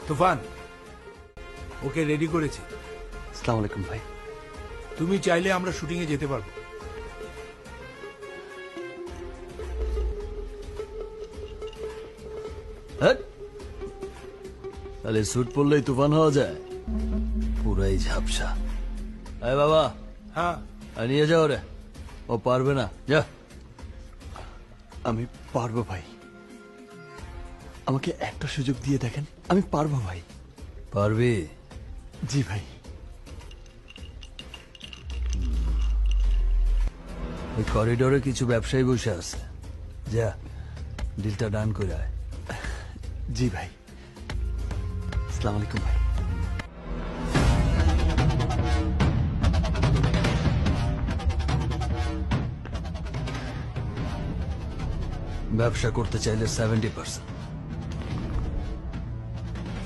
তুফান, okay ready করেছি। আসসালামু আলাইকুম ভাই। তুমি চাইলে আমরা শুটিং এ যেতে পারবো। তাহলে স্যুট পরলেই তুফান হওয়া যায়? পুরাই ঝাপসা। আয় বাবা, হ্যাঁ, নিয়ে যাও রে, ও পারবে না, যা। আমি পারবো ভাই, আমাকে একটা সুযোগ দিয়ে দেখেন, আমি পারবো ভাই। পারবি? জি ভাই। ওই করিডোরে কিছু ব্যবসায়ী বসে আছে, যা ডিলটা ডান করে আয়। জি ভাই। আসসালামু আলাইকুম ভাই। ব্যবসা করতে চাইলে 70%,